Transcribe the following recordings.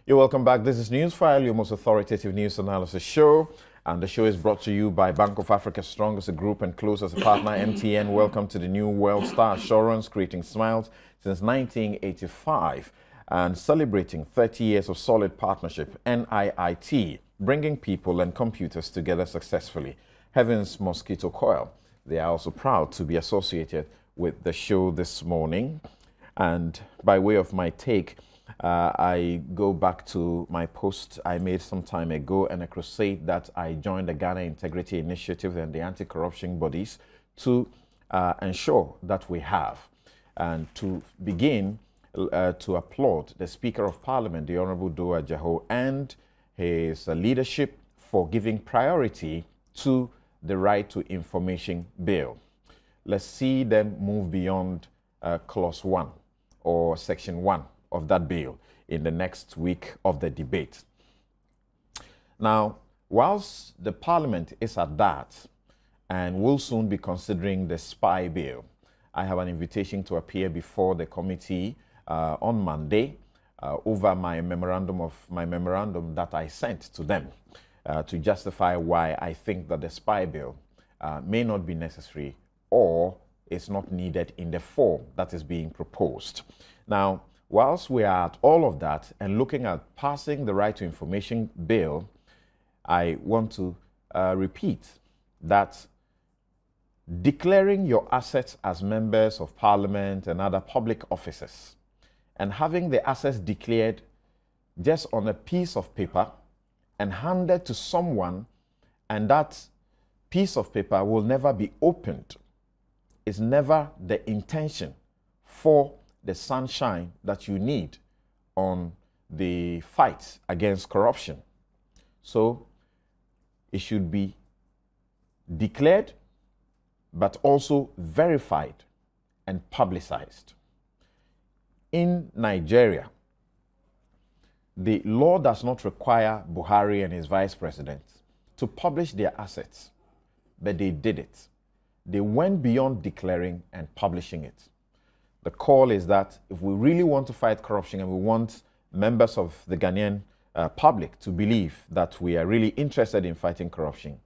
You're welcome back. This is Newsfile, your most authoritative news analysis show. And the show is brought to you by Bank of Africa's strongest group and closest partner, MTN. Welcome to the new World Star Assurance, creating smiles since 1985 and celebrating 30 years of solid partnership, NIIT, bringing people and computers together successfully. Heaven's Mosquito Coil. They are also proud to be associated with the show this morning. And by way of my take, I go back to my post I made some time ago and a crusade that I joined the Ghana Integrity Initiative and the anti-corruption bodies to ensure that we have. And to begin, to applaud the Speaker of Parliament, the Honorable Doa Jaho, and his leadership for giving priority to the Right to Information Bill. Let's see them move beyond Clause 1 or Section 1 of that bill in the next week of the debate. Now, whilst the Parliament is at that and will soon be considering the spy bill, I have an invitation to appear before the committee on Monday over my memorandum that I sent to them to justify why I think that the spy bill may not be necessary or is not needed in the form that is being proposed. Now, whilst we are at all of that and looking at passing the Right to Information Bill, I want to repeat that declaring your assets as members of Parliament and other public offices and having the assets declared just on a piece of paper and handed to someone, and that piece of paper will never be opened, is never the intention for the sunshine that you need on the fight against corruption. So it should be declared, but also verified and publicized. In Nigeria, the law does not require Buhari and his vice president to publish their assets, but they did it. They went beyond declaring and publishing it. The call is that if we really want to fight corruption and we want members of the Ghanaian public to believe that we are really interested in fighting corruption,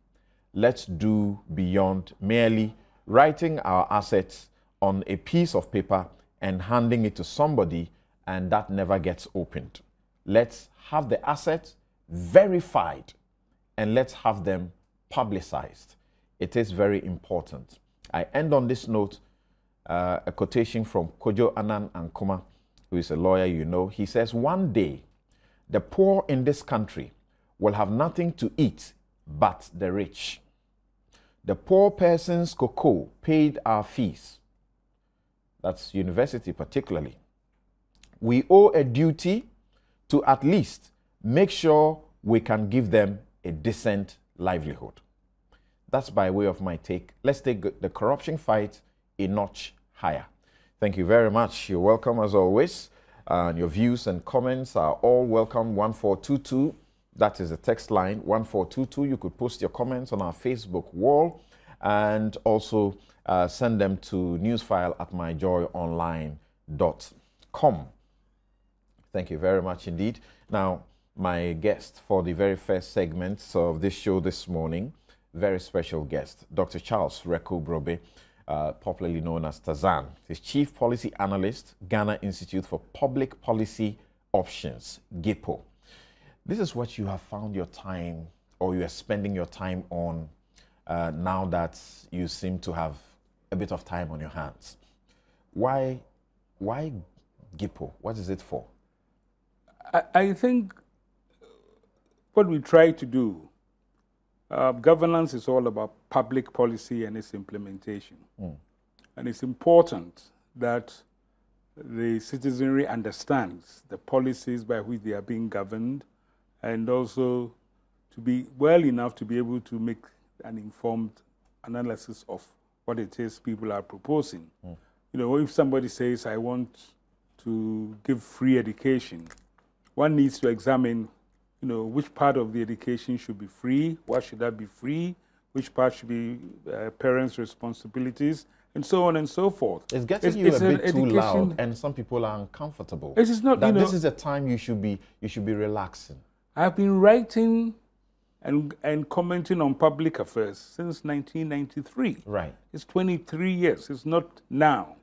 let's do beyond merely writing our assets on a piece of paper and handing it to somebody and that never gets opened. Let's have the assets verified and let's have them publicized. It is very important. I end on this note, a quotation from Kojo Annan Ankuma, who is a lawyer you know. He says, one day, the poor in this country will have nothing to eat but the rich. The poor person's cocoa paid our fees. That's university particularly. We owe a duty to at least make sure we can give them a decent livelihood. That's by way of my take. Let's take the corruption fight a notch higher. Thank you very much. You're welcome as always. And your views and comments are all welcome. 1422, that is the text line, 1422. You could post your comments on our Facebook wall and also send them to newsfile@myjoyonline.com. Thank you very much indeed. Now, my guest for the very first segment of this show this morning, very special guest, Dr. Charles Wereko Brobby, popularly known as Tazan. He's Chief Policy Analyst, Ghana Institute for Public Policy Options, GIPO. This is what you have found your time, or you are spending your time on now that you seem to have a bit of time on your hands. Why GIPO? What is it for? I think what we try to do, governance is all about public policy and its implementation. And it's important that the citizenry understands the policies by which they are being governed, and also to be well enough to be able to make an informed analysis of what it is people are proposing. You know, if somebody says, I want to give free education, one needs to examine, you know, which part of the education should be free, what should that be free, which part should be parents' responsibilities, and so on and so forth. It's getting you a bit too loud, and some people are uncomfortable. It is not, that this is a time you should be relaxing. I've been writing and commenting on public affairs since 1993. Right. It's 23 years. It's not now.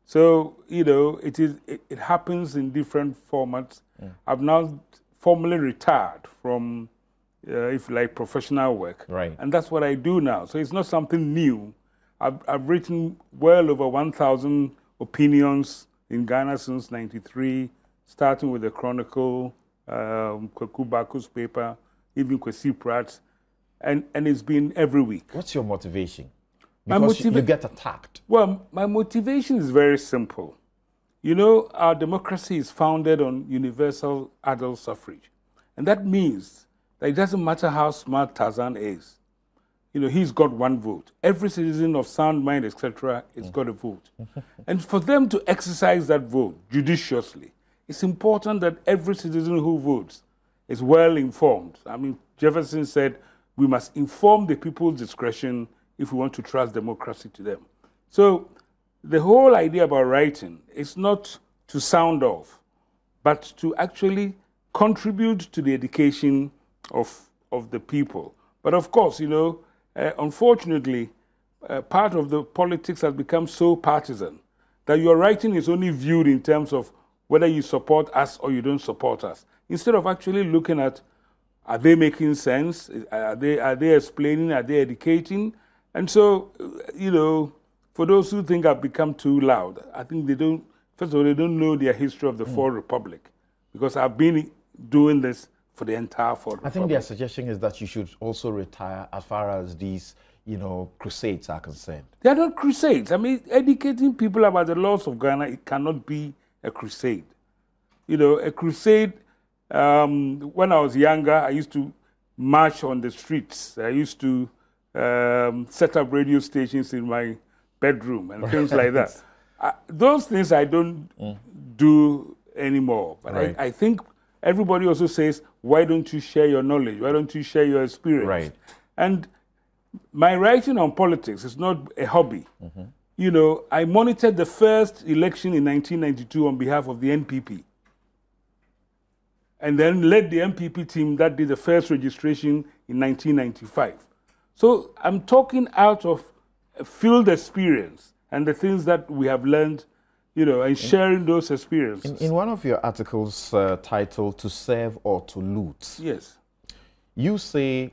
So, it happens in different formats. I've now formally retired from, if you like, professional work. Right. And that's what I do now. So it's not something new. I've written well over 1,000 opinions in Ghana since 93, starting with the Chronicle, Kweku Baku's paper, even Kwesi Pratt's, and it's been every week. What's your motivation? Because you get attacked. Well, my motivation is very simple. Our democracy is founded on universal adult suffrage. And that means that it doesn't matter how smart Tarzan is. He's got one vote. Every citizen of sound mind, etc., has got a vote. And for them to exercise that vote judiciously, it's important that every citizen who votes is well informed. I mean, Jefferson said, we must inform the people's discretion if we want to trust democracy to them. So the whole idea about writing is not to sound off, but to actually contribute to the education of the people. But of course, unfortunately, part of the politics has become so partisan that your writing is only viewed in terms of whether you support us or you don't support us, instead of actually looking at, are they making sense? Are they explaining? Are they educating? And so, for those who think I've become too loud, I think they don't know the history of the Fourth Republic, because I've been doing this for the entire Fourth Republic. I think their suggestion is that you should also retire as far as these, crusades are concerned. They're not crusades. I mean, educating people about the laws of Ghana, it cannot be a crusade. A crusade, when I was younger, I used to march on the streets. I used to set up radio stations in my bedroom and things like that. Those things I don't do anymore. But right. I think everybody also says, why don't you share your knowledge? Why don't you share your experience? Right. And my writing on politics is not a hobby. I monitored the first election in 1992 on behalf of the NPP. And then led the NPP team that did the first registration in 1995. So I'm talking out of field experience and the things that we have learned, and sharing those experiences. In one of your articles titled "To Serve or to Loot," yes, you say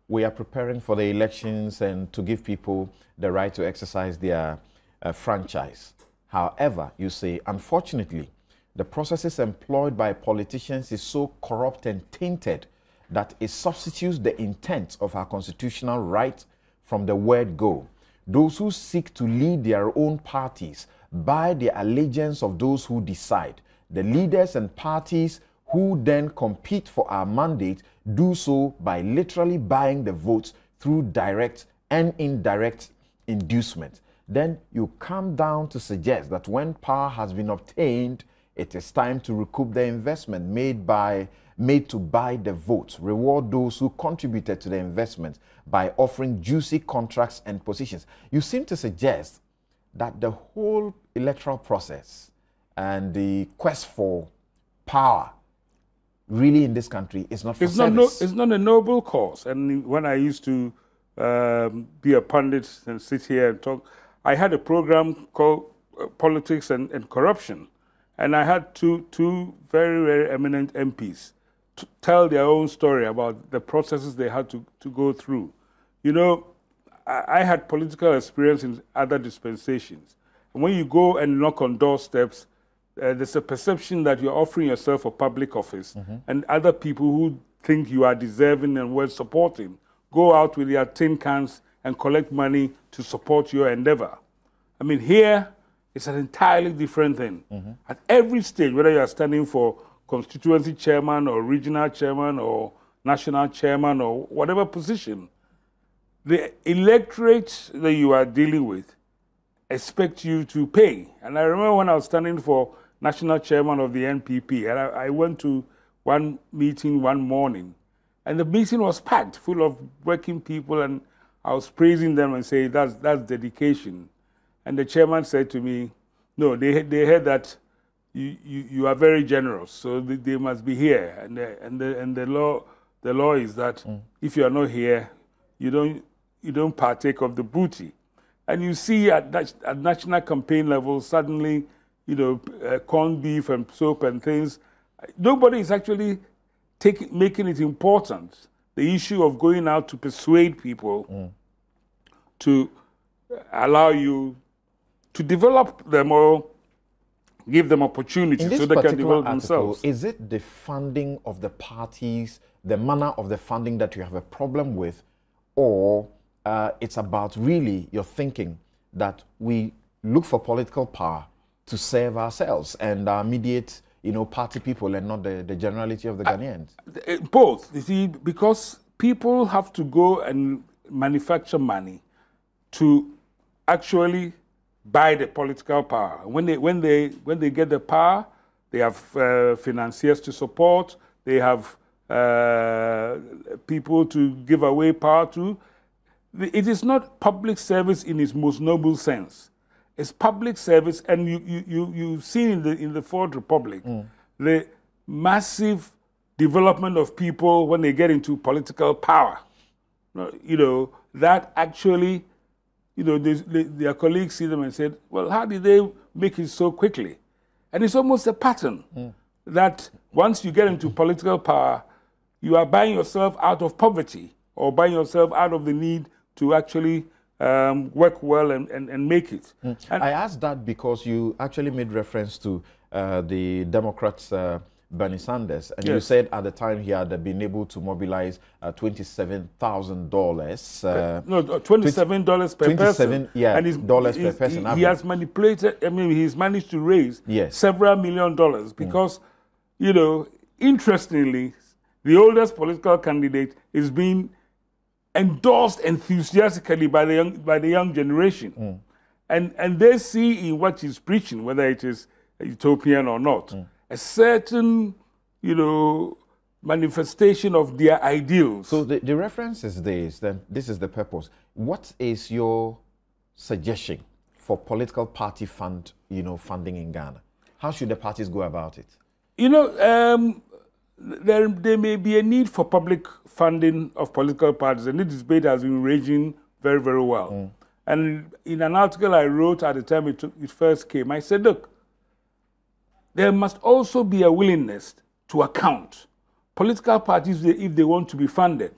we are preparing for the elections and to give people the right to exercise their franchise. However, you say, unfortunately, the processes employed by politicians is so corrupt and tainted that it substitutes the intent of our constitutional right from the word go. Those who seek to lead their own parties buy the allegiance of those who decide. The leaders and parties who then compete for our mandate do so by literally buying the votes through direct and indirect inducement. Then you come down to suggest that when power has been obtained, it is time to recoup the investment made to buy the votes, reward those who contributed to the investment by offering juicy contracts and positions. You seem to suggest that the whole electoral process and the quest for power really in this country is not for service. It's not a noble cause. And when I used to be a pundit and sit here and talk, I had a program called Politics and Corruption. And I had two very, very eminent MPs to tell their own story about the processes they had to go through. I had political experience in other dispensations. And when you go and knock on doorsteps, there's a perception that you're offering yourself for public office, and other people who think you are deserving and worth supporting go out with their tin cans and collect money to support your endeavor. I mean, here, it's an entirely different thing. At every stage, whether you are standing for constituency chairman or regional chairman or national chairman or whatever position, the electorate that you are dealing with expect you to pay. And I remember when I was standing for national chairman of the NPP, and I went to one meeting one morning, and the meeting was packed, full of working people, and I was praising them and saying, that's dedication. And the chairman said to me, no, they heard that you are very generous, so they must be here. And the law is that if you are not here, you don't partake of the booty. And you see at national campaign level, suddenly, corned beef and soap and things. Nobody is actually making it important. The issue of going out to persuade people to allow you to develop them or give them opportunities so they can develop themselves. Is it the funding of the parties, the manner of the funding that you have a problem with, or it's about really your thinking that we look for political power to serve ourselves and our immediate, party people and not the generality of the Ghanaians? Both. You see, because people have to go and manufacture money to actually buy the political power. When they get the power, they have financiers to support. They have people to give away power to. It is not public service in its most noble sense. It's public service, and you've seen in the Fourth Republic the massive development of people when they get into political power. That actually, their colleagues see them and said, well, how did they make it so quickly? And it's almost a pattern that once you get into political power, you are buying yourself out of poverty or buying yourself out of the need to actually work well and make it. And I asked that because you actually made reference to the Democrats' Bernie Sanders, and you said at the time he had been able to mobilize $27,000. No, $27 per person. And dollars per person. He has manipulated. He's managed to raise several $1 million because, interestingly, the oldest political candidate is being endorsed enthusiastically by the young generation, and they see in what he's preaching, whether it is utopian or not, a certain, manifestation of their ideals. So the reference is this, then this is the purpose. What is your suggestion for political party funding in Ghana? How should the parties go about it? There may be a need for public funding of political parties, and this debate has been raging very, very well. And in an article I wrote at the time it first came, I said, look, there must also be a willingness to account. Political parties, if they want to be funded,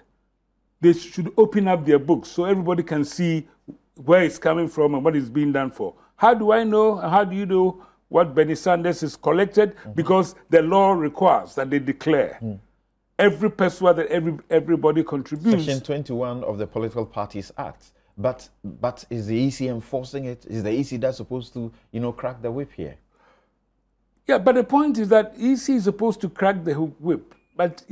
they should open up their books so everybody can see where it's coming from and what it's being done for. How do I know, and how do you know what Bernie Sanders is collected? Because the law requires that they declare every person that everybody contributes. Section 21 of the Political Parties Act. But is the EC enforcing it? Is the EC that's supposed to, crack the whip here? Yeah, but the point is that EC is supposed to crack the whip. But,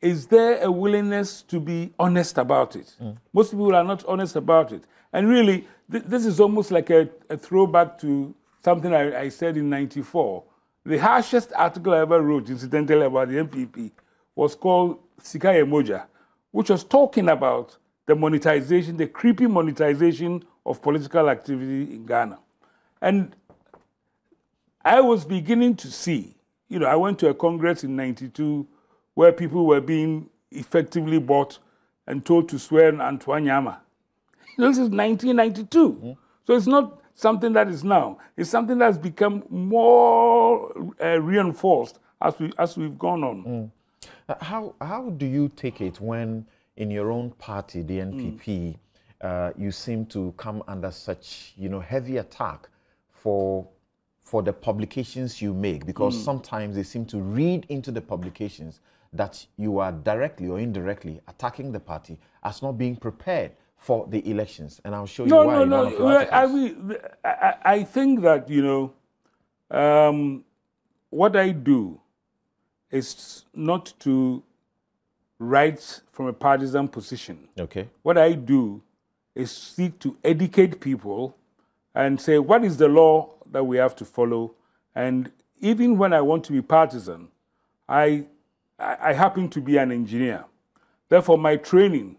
is there a willingness to be honest about it? Most people are not honest about it. And really, this is almost like a throwback to something I said in '94. The harshest article I ever wrote, incidentally, about the MPP was called Sika Emoja, which was talking about the monetization, the creepy monetization of political activity in Ghana. And I was beginning to see, I went to a congress in '92 where people were being effectively bought and told to swear in Antoine Yama. This is 1992. So it's not something that is now. It's something that's become more reinforced as we've gone on. How do you take it when in your own party, the NPP, you seem to come under such heavy attack for the publications you make? Because sometimes they seem to read into the publications that you are directly or indirectly attacking the party as not being prepared for the elections. And I'll show you why. I think that, what I do is not to write from a partisan position. Okay. What I do is seek to educate people and say, what is the law that we have to follow? And even when I want to be partisan, I happen to be an engineer. Therefore, my training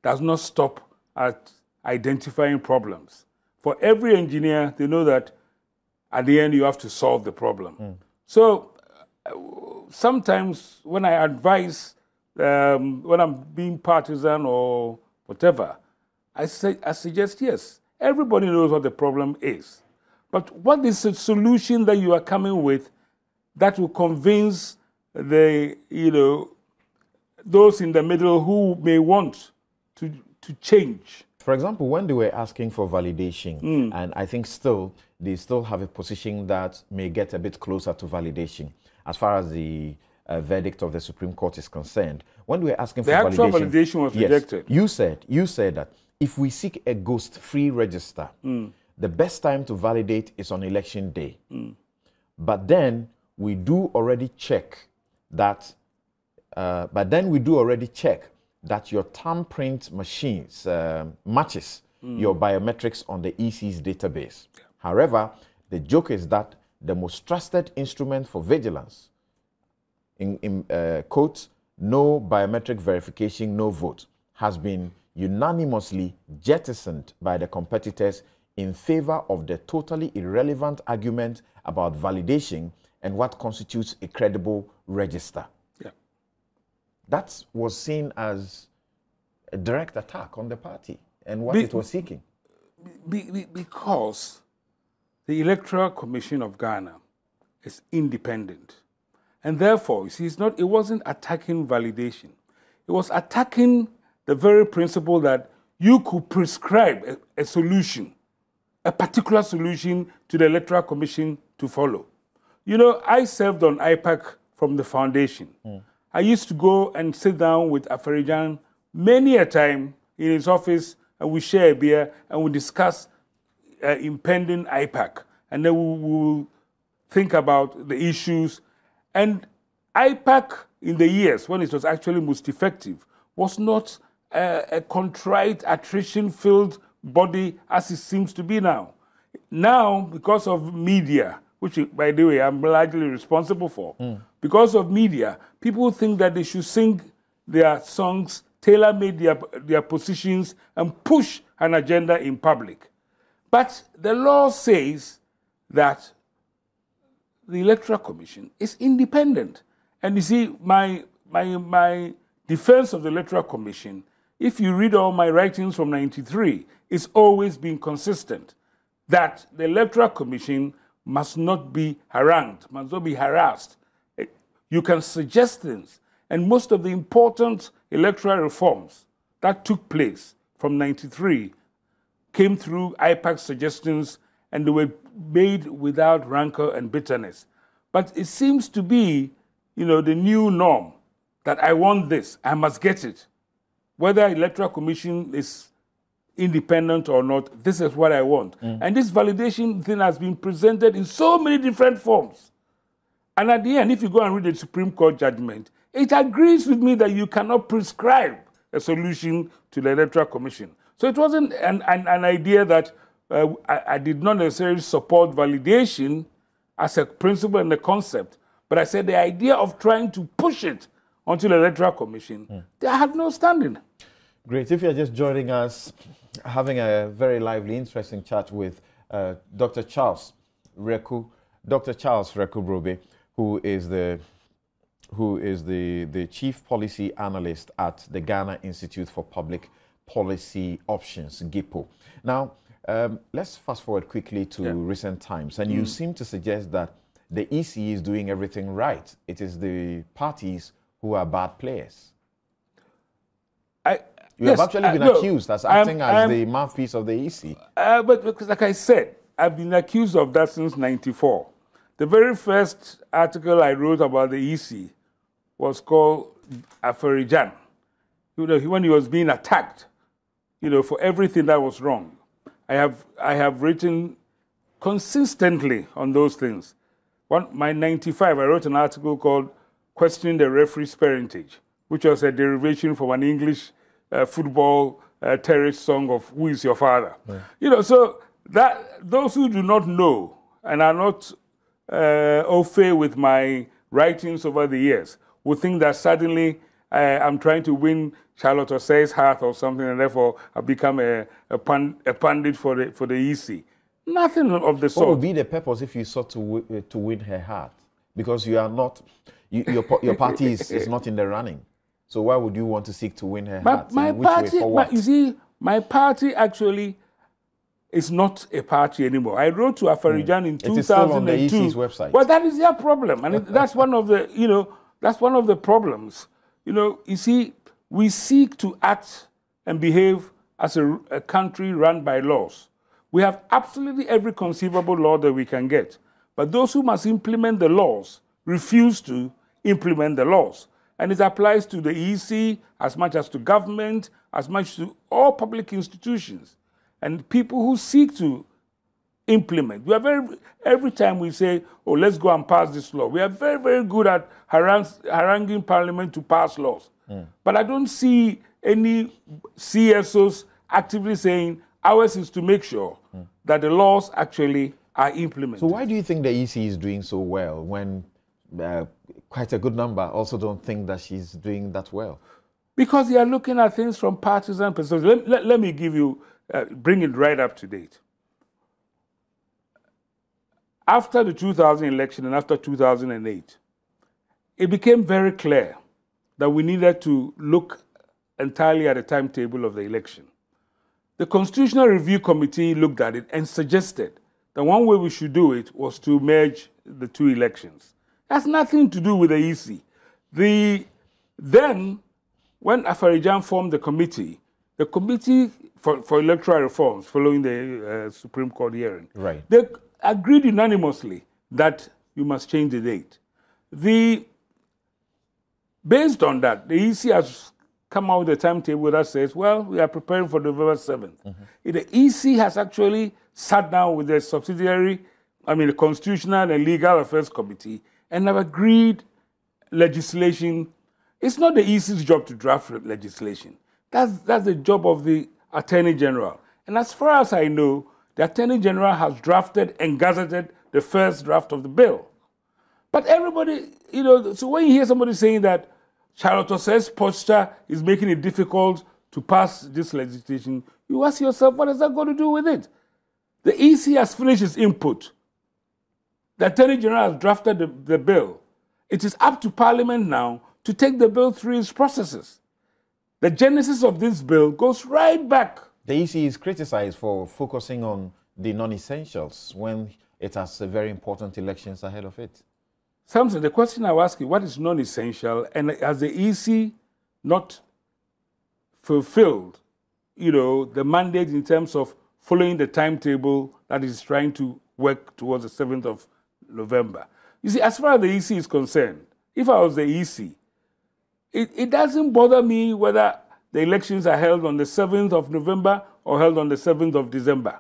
does not stop at identifying problems. For every engineer, they know that at the end you have to solve the problem. So sometimes when I advise, when I'm being partisan or whatever, I suggest, yes, everybody knows what the problem is. But what is the solution that you are coming with that will convince the, those in the middle who may want to change? For example, when they were asking for validation, and I think they still have a position that may get a bit closer to validation as far as the verdict of the Supreme Court is concerned. When they were asking for validation, the actual validation was rejected. You said that if we seek a ghost-free register, the best time to validate is on election day. But then we do already check that. Your thumbprint machines matches your biometrics on the EC's database. Yeah. However, the joke is that the most trusted instrument for vigilance, in quotes, no biometric verification, no vote, has been unanimously jettisoned by the competitors in favor of the totally irrelevant argument about validation and what constitutes a credible register. That was seen as a direct attack on the party and what it was seeking. Because the Electoral Commission of Ghana is independent. And therefore, you see, it wasn't attacking validation. It was attacking the very principle that you could prescribe a solution, a particular solution to the Electoral Commission to follow. I served on IPAC from the foundation. I used to go and sit down with Afarijan many a time in his office, and we share a beer and we discuss impending IPAC. And then we will think about the issues. And IPAC, in the years when it was actually most effective, was not a contrite, attrition-filled body as it seems to be now. Now, because of media, which, by the way, I'm largely responsible for. Because of media, people think that they should sing their songs, tailor-made their positions, and push an agenda in public. But the law says that the Electoral Commission is independent. And you see, my defense of the Electoral Commission, if you read all my writings from '93, it's always been consistent that the Electoral Commission must not be harangued, must not be harassed. You can suggest things. And most of the important electoral reforms that took place from '93 came through IPAC suggestions, and they were made without rancor and bitterness. But it seems to be, the new norm that I want this, I must get it. Whether Electoral Commission is independent or not, this is what I want. And this validation thing has been presented in so many different forms. And at the end, if you go and read the Supreme Court judgment, it agrees with me that you cannot prescribe a solution to the Electoral Commission. So it wasn't an idea that I did not necessarily support validation as a principle and a concept, but I said the idea of trying to push it onto the Electoral Commission, they had no standing. Great. If you're just joining us, having a very lively, interesting chat with Dr. Charles Wereko Brobby, who is the Chief Policy Analyst at the Ghana Institute for Public Policy Options, GIPO. Now, let's fast forward quickly to recent times, and you seem to suggest that the EC is doing everything right. It is the parties who are bad players. You have actually been accused as acting as the mouthpiece of the EC. But because, like I said, I've been accused of that since '94. The very first article I wrote about the EC was called Afarijan. When he was being attacked, for everything that was wrong. I have written consistently on those things. My '95, I wrote an article called Questioning the Referee's Parentage, which was a derivation from an English football terrorist song of Who is Your Father? Yeah. So that those who do not know and are not au fait with my writings over the years will think that suddenly I'm trying to win Charlotte Osei's heart or something, and therefore I become a pundit for the EC. Nothing of the sort. What would be the purpose if you sought to win her heart? Because you are not, your party is not in the running. So why would you want to seek to win her heart? My party, you see, my party actually is not a party anymore. I wrote to Afarijan in 2002. It is still on the EC's website. Well, that is their problem, and that's one of the, that's one of the problems. You see, we seek to act and behave as a country run by laws. We have absolutely every conceivable law that we can get. But those who must implement the laws refuse to implement the laws. And it applies to the EC as much as to government, as much to all public institutions. And people who seek to implement. We are every time we say, oh, let's go and pass this law, we are very, very good at haranguing Parliament to pass laws. But I don't see any CSOs actively saying, ours is to make sure that the laws actually are implemented. So why do you think the EC is doing so well when quite a good number also don't think that she's doing that well? Because they are looking at things from partisan perspective. Let me give you, bring it right up to date. After the 2000 election and after 2008, it became very clear that we needed to look entirely at the timetable of the election. The Constitutional Review Committee looked at it and suggested that one way we should do it was to merge the two elections. That's nothing to do with the EC. Then, when Afarijan formed the committee for electoral reforms following the Supreme Court hearing, they agreed unanimously that you must change the date. Based on that, the EC has come out with a timetable that says, well, we are preparing for November 7th. The EC has actually sat down with the subsidiary, the Constitutional and Legal Affairs Committee, and have agreed legislation. It's not the EC's job to draft legislation. That's the job of the Attorney General. And as far as I know, the Attorney General has drafted and gazetted the first draft of the bill. But everybody, so when you hear somebody saying that Charlotte Osei's posture is making it difficult to pass this legislation, you ask yourself, what has that got to do with it? The EC has finished its input. The Attorney General has drafted the bill. It is up to Parliament now to take the bill through its processes. The genesis of this bill goes right back. The EC is criticized for focusing on the non-essentials when it has very important elections ahead of it. Samson, the question I ask you, what is non-essential, and has the EC not fulfilled, the mandate in terms of following the timetable that is trying to work towards the 7th of November? You see, as far as the EC is concerned, if I was the EC, it doesn't bother me whether the elections are held on the 7th of November or held on the 7th of December.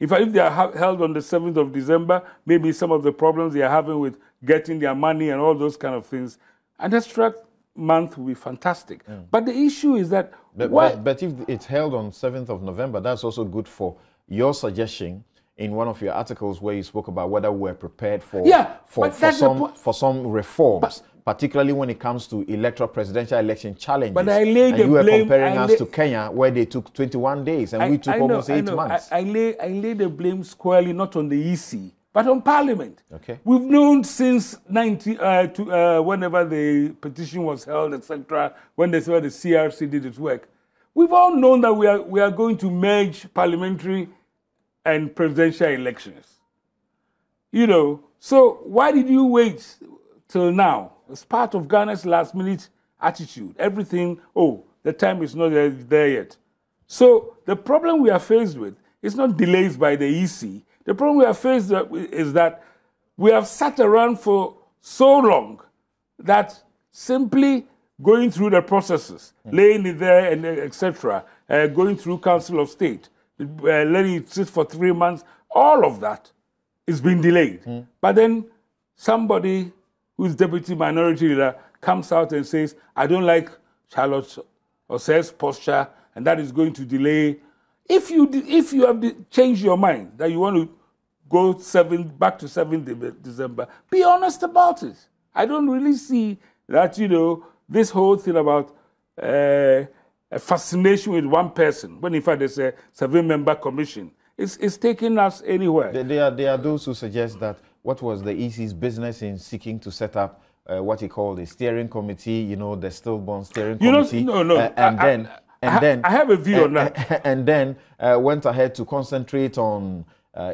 If they are held on the 7th of December, maybe some of the problems they are having with getting their money and all those kind of things, an extra month will be fantastic. But the issue is that... But if it's held on 7th of November, that's also good for your suggestion in one of your articles where you spoke about whether we're prepared for some reforms, particularly when it comes to presidential election challenges. But I lay the blame... You were comparing us to Kenya, where they took 21 days, and we took almost 8 months. I lay the blame squarely not on the EC, but on Parliament. Okay. We've known since whenever the petition was held, etc., when the CRC did its work, we've all known that we are going to merge parliamentary and presidential elections. So why did you wait till now? It's part of Ghana's last-minute attitude. Everything, the time is not there yet. So the problem we are faced with is not delays by the EC. The problem we are faced with is that we have sat around for so long that simply going through the processes, laying it there, and etc., going through Council of State, letting it sit for 3 months, all of that is being delayed. But then somebody who's deputy minority leader comes out and says, I don't like Charlotte Osei's posture, and that is going to delay. If you have changed your mind that you want to go back to 7th December, be honest about it. I don't really see that, this whole thing about a fascination with one person, when in fact there's a 7-member commission, it's taking us anywhere. There are those who suggest that what was the EC's business in seeking to set up what he called a steering committee, you know, the stillborn steering committee. I have a view on that. And then went ahead to concentrate on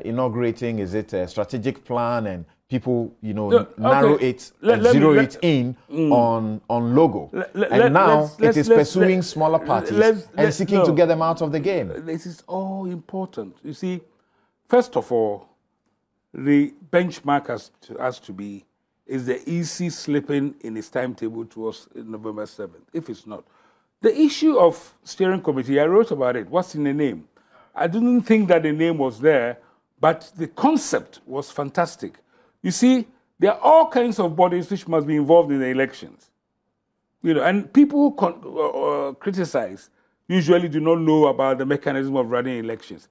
inaugurating, is it a strategic plan, and people, you know, narrow it, zero it in on logo. And now it is pursuing smaller parties and seeking to get them out of the game. This is all important. You see, first of all, the benchmark has to be, is the EC slipping in its timetable towards November 7th? If it's not. The issue of steering committee, I wrote about it. What's in the name? I didn't think that the name was there, but the concept was fantastic. You see, there are all kinds of bodies which must be involved in the elections. You know, and people who criticize usually do not know about the mechanism of running elections.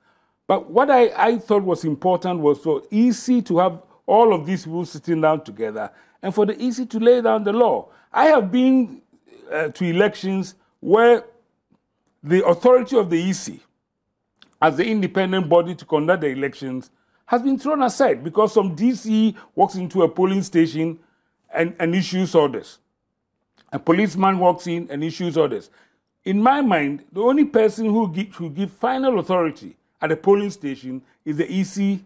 But what I thought was important was for EC to have all of these people sitting down together and for the EC to lay down the law. I have been to elections where the authority of the EC as the independent body to conduct the elections has been thrown aside because some DC walks into a polling station and issues orders. A policeman walks in and issues orders. In my mind, the only person who give final authority at a polling station is the EC's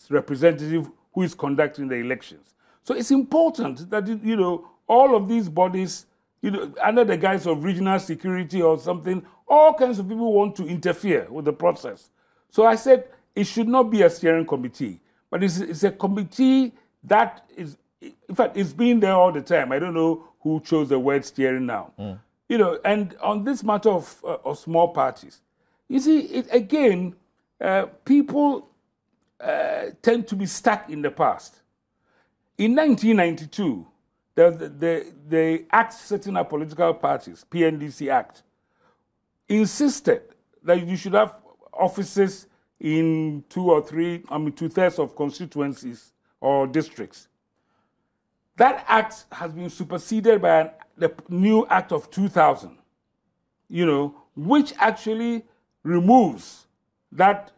representative who is conducting the elections. So it's important that, you know, all of these bodies, you know, under the guise of regional security or something, all kinds of people want to interfere with the process. So I said it should not be a steering committee, but it's a committee that is, in fact, it's been there all the time. I don't know who chose the word steering now. You know, and on this matter of small parties, you see, people tend to be stuck in the past. In 1992, the Act setting up political parties, PNDC Act, insisted that you should have offices in 2/3 of constituencies or districts. That act has been superseded by the new Act of 2000, you know, which actually removes that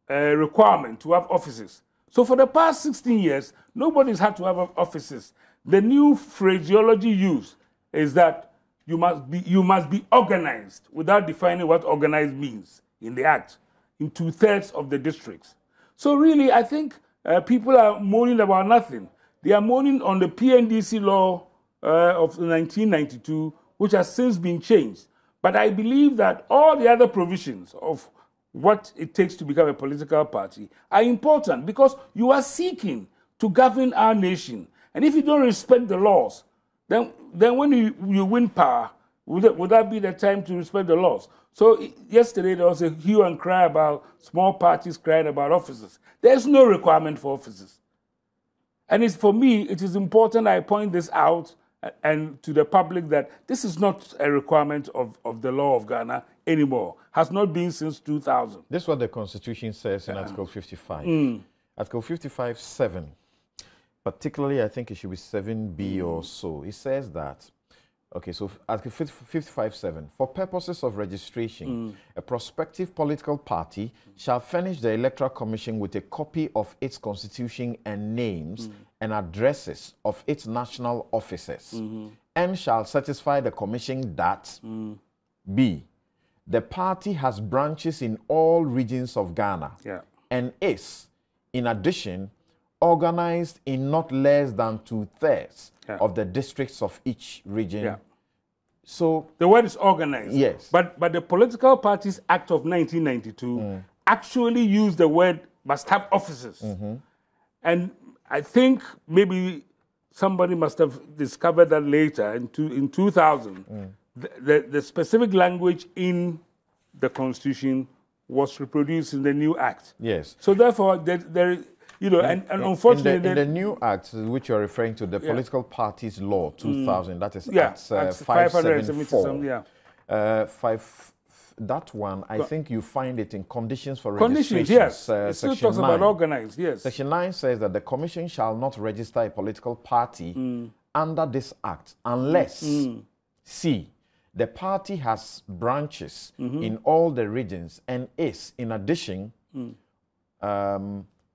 requirement to have offices. So for the past 16 years, nobody's had to have offices. The new phraseology used is that you must be organized without defining what organized means in the Act in 2/3 of the districts. So really, I think people are moaning about nothing. They are moaning on the PNDC law of 1992, which has since been changed. But I believe that all the other provisions of what it takes to become a political party are important because you are seeking to govern our nation. And if you don't respect the laws, then when you win power, would that be the time to respect the laws? So yesterday there was a hue and cry about small parties crying about offices. There's no requirement for offices. And for me, it is important I point this out and to the public that this is not a requirement of the law of Ghana anymore. Has not been since 2000. This is what the Constitution says in Article 55. Article 55(7). Particularly, I think it should be 7B or so. It says that, okay, so Article 55(7), for purposes of registration, a prospective political party shall furnish the Electoral Commission with a copy of its constitution and names and addresses of its national offices, and shall satisfy the commission that, B, the party has branches in all regions of Ghana and is, in addition, organized in not less than 2/3 of the districts of each region. So the word is organized. Yes. But the Political Parties Act of 1992 actually used the word must have offices. And I think maybe somebody must have discovered that later in 2000. The specific language in the Constitution was reproduced in the new Act. Yes. So therefore, there you know, and unfortunately, in the new Act, which you're referring to, the Political Parties Law 2000, that is Act 574. That one, I think you find it in conditions for registration. Yes. It still talks about organized, yes. Section 9 says that the Commission shall not register a political party under this Act unless C, the party has branches in all the regions and is, in addition,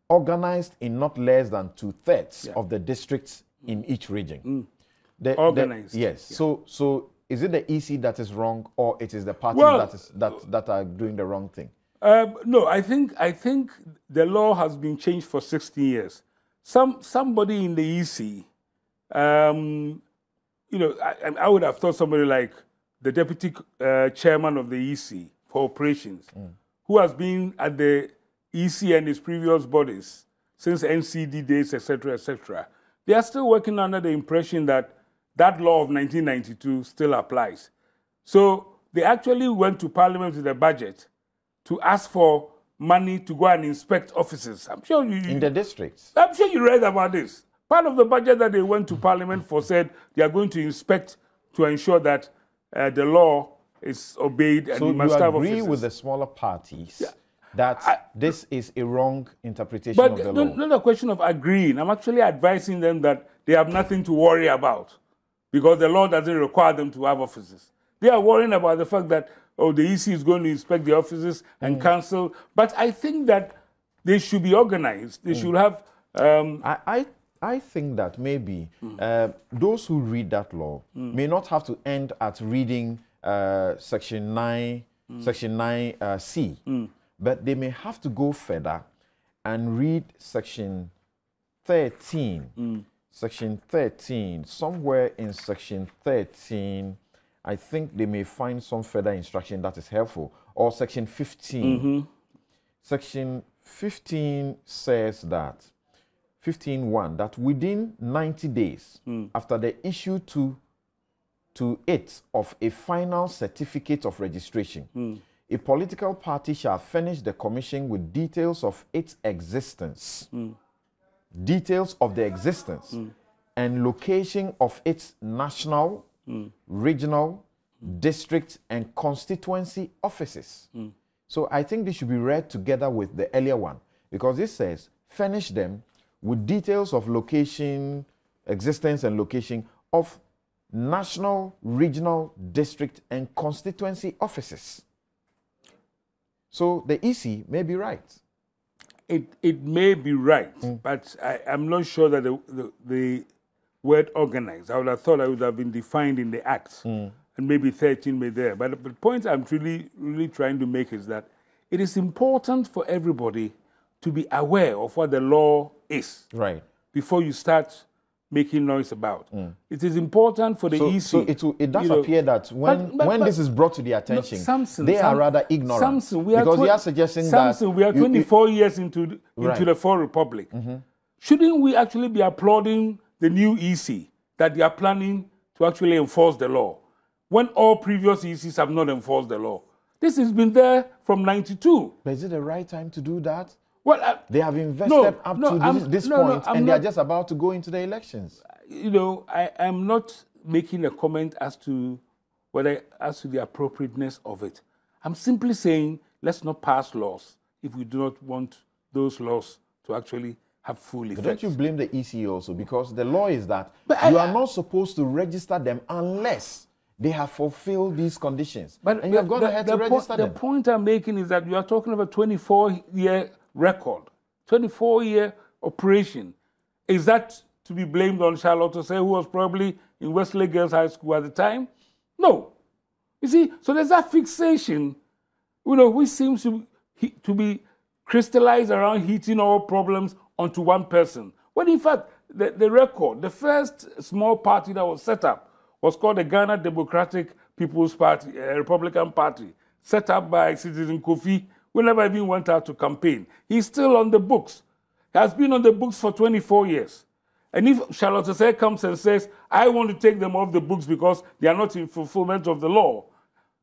organized in not less than 2/3 of the districts in each region. Organized. Yes. Yeah. So is it the EC that is wrong, or it is the parties that are doing the wrong thing? No, I think the law has been changed for 60 years. Somebody in the EC, I would have thought somebody like the deputy chairman of the EC for operations, who has been at the EC and its previous bodies since NCD days, etc., etc. They are still working under the impression that that law of 1992 still applies. So they actually went to Parliament with a budget to ask for money to go and inspect offices. I'm sure in the districts. I'm sure you read about this. Part of the budget that they went to Parliament for said they are going to inspect to ensure that the law is obeyed and so you must have offices. So you agree with the smaller parties that this is a wrong interpretation of the law? But not a question of agreeing. I'm actually advising them that they have nothing to worry about because the law doesn't require them to have offices. They are worrying about the fact that, the EC is going to inspect the offices and cancel. But I think that they should be organized. They should have... I think that maybe those who read that law may not have to end at reading Section 9, Section 9C, but they may have to go further and read Section 13. Section 13, somewhere in Section 13, I think they may find some further instruction that is helpful. Or Section 15. Section 15 says that, 15.1, that within 90 days after the issue to it of a final certificate of registration, a political party shall furnish the commission with details of its existence, details of the existence, and location of its national, regional, district, and constituency offices. So I think this should be read together with the earlier one, because this says, furnish them with details of location, existence and location of national, regional, district, and constituency offices. So the EC may be right. It may be right, but I'm not sure that the word organized, I would have thought I would have been defined in the Act, and maybe 13 may there. But the point I'm really trying to make is that it is important for everybody to be aware of what the law is, right, before you start making noise about. It is important for the EC. So it does appear that when this is brought to their attention, they are rather ignorant. Because they are suggesting that... we are 24 years into the Fourth Republic. Shouldn't we actually be applauding the new EC that they are planning to actually enforce the law, when all previous ECs have not enforced the law? This has been there from 92. But is it the right time to do that? Well, they have invested up to this point, and they are just about to go into the elections. I am not making a comment as to the appropriateness of it. I'm simply saying let's not pass laws if we do not want those laws to actually have full effect. But don't you blame the EC also? Because the law is that you are not supposed to register them unless they have fulfilled these conditions. And you have gone ahead to register them. The point I'm making is that you are talking about a 24-year record, 24-year operation. Is that to be blamed on Charlotte Osei, who was probably in Wesley Girls High School at the time? No. You see, so there's that fixation, which seems to be crystallized around hitting all problems onto one person. When in fact, the record, the first small party that was set up was called the Ghana Democratic People's Party, Republican Party, set up by Citizen Kofi, who never even went out to campaign. He's still on the books. He has been on the books for 24 years. And if Charlotte Osei comes and says, I want to take them off the books because they are not in fulfillment of the law,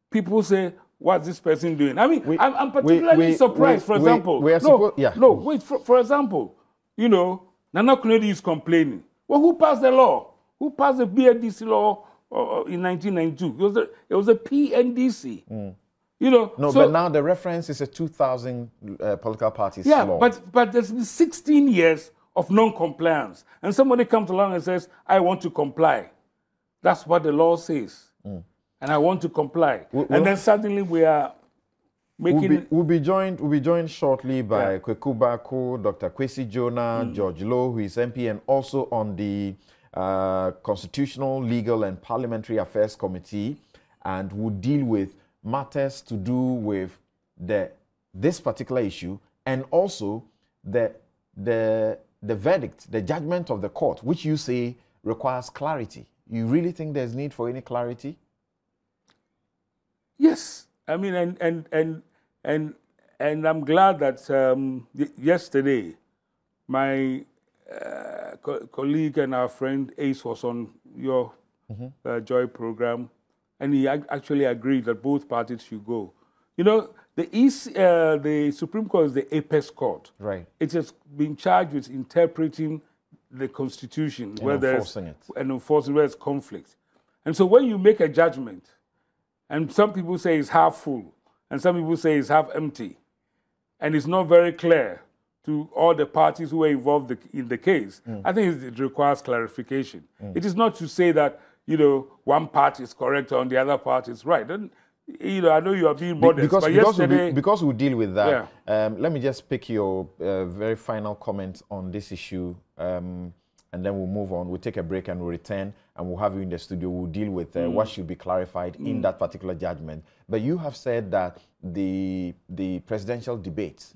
people say, what's this person doing? I mean, I'm particularly surprised, for example. For example, Nana Kunedi is complaining. Well, who passed the law? Who passed the BNDC law in 1992? It was the PNDC. But now the reference is a 2000 political parties law. But there's been 16 years of non-compliance. And somebody comes along and says, I want to comply. That's what the law says. and I want to comply. And then suddenly we are making... We'll be joined shortly by Kweku Bako, Dr. Kwesi Jonah, George Lowe, who is MP, and also on the Constitutional, Legal and Parliamentary Affairs Committee, and will deal with matters to do with this particular issue, and also the verdict, the judgment of the court, which you say requires clarity. You really think there's need for any clarity? Yes, I mean, and I'm glad that yesterday my colleague and our friend Ace was on your Joy program, and he actually agreed that both parties should go. You know, the Supreme Court is the apex court. Right. It has been charged with interpreting the Constitution, and enforcing where there's conflict. And so when you make a judgment, and some people say it's half full, and some people say it's half empty, and it's not very clear to all the parties who are involved in the case, I think it requires clarification. It is not to say that, you know, one part is correct or the other part is right. And, you know, I know you are being modest, but yesterday... Because we'll deal with that, let me just pick your very final comment on this issue, and then we'll move on. We'll take a break and we'll return, and we'll have you in the studio. We'll deal with what should be clarified in that particular judgment. But you have said that the presidential debates,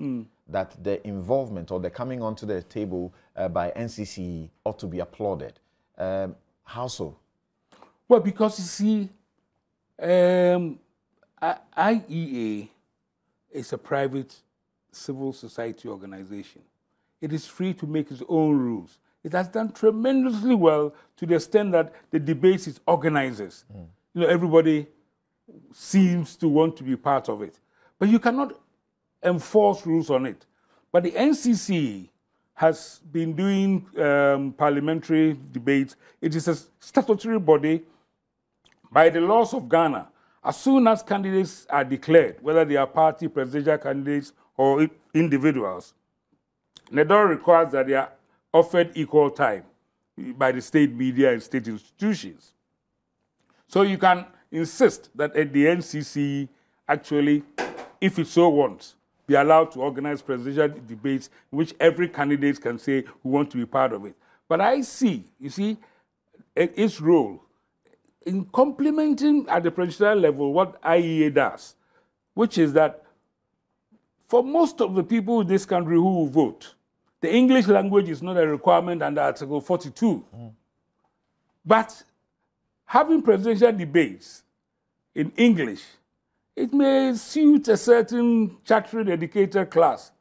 that the involvement or the coming onto the table by NCC ought to be applauded. How so? Well, because you see, IEA is a private civil society organization. It is free to make its own rules. It has done tremendously well to the extent that the debates it organizes. You know, everybody seems to want to be part of it. But you cannot enforce rules on it. But the NCC has been doing parliamentary debates. It is a statutory body. By the laws of Ghana, as soon as candidates are declared, whether they are party presidential candidates or individuals, the law requires that they are offered equal time by the state media and state institutions. So you can insist that at the NCC, actually, if it so wants, be allowed to organize presidential debates in which every candidate can say who want to be part of it. But I see, you see, its role in complementing at the presidential level what IEA does, which is that for most of the people in this country who will vote, the English language is not a requirement under Article 42. But having presidential debates in English, it may suit a certain chartered educated class,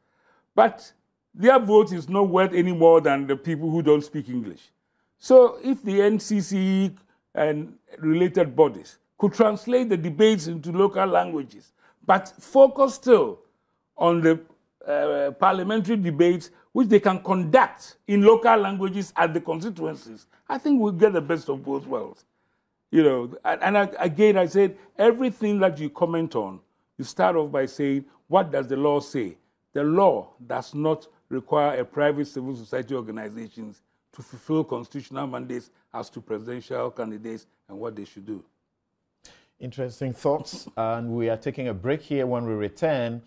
but their vote is not worth any more than the people who don't speak English. So if the NCC and related bodies could translate the debates into local languages, but focus still on the parliamentary debates which they can conduct in local languages at the constituencies, I think we'll get the best of both worlds. You know, again, I said, everything that you comment on, you start off by saying, what does the law say? The law does not require a private civil society organizations to fulfill constitutional mandates as to presidential candidates and what they should do. Interesting thoughts. And we are taking a break here. When we return,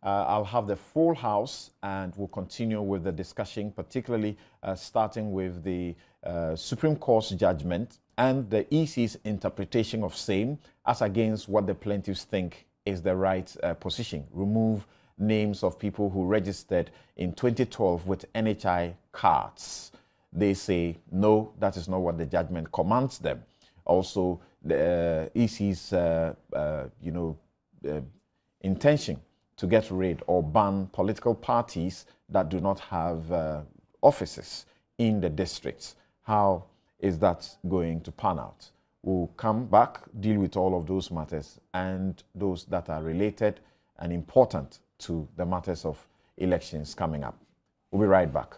I'll have the full house and we'll continue with the discussion, particularly starting with the Supreme Court's judgment and the EC's interpretation of same as against what the plaintiffs think is the right position. Remove names of people who registered in 2012 with NHI cards. They say, no, that is not what the judgment commands them. Also, the EC's intention to get rid or ban political parties that do not have offices in the districts. How is that going to pan out? We'll come back, deal with all of those matters and those that are related and important to the matters of elections coming up. We'll be right back.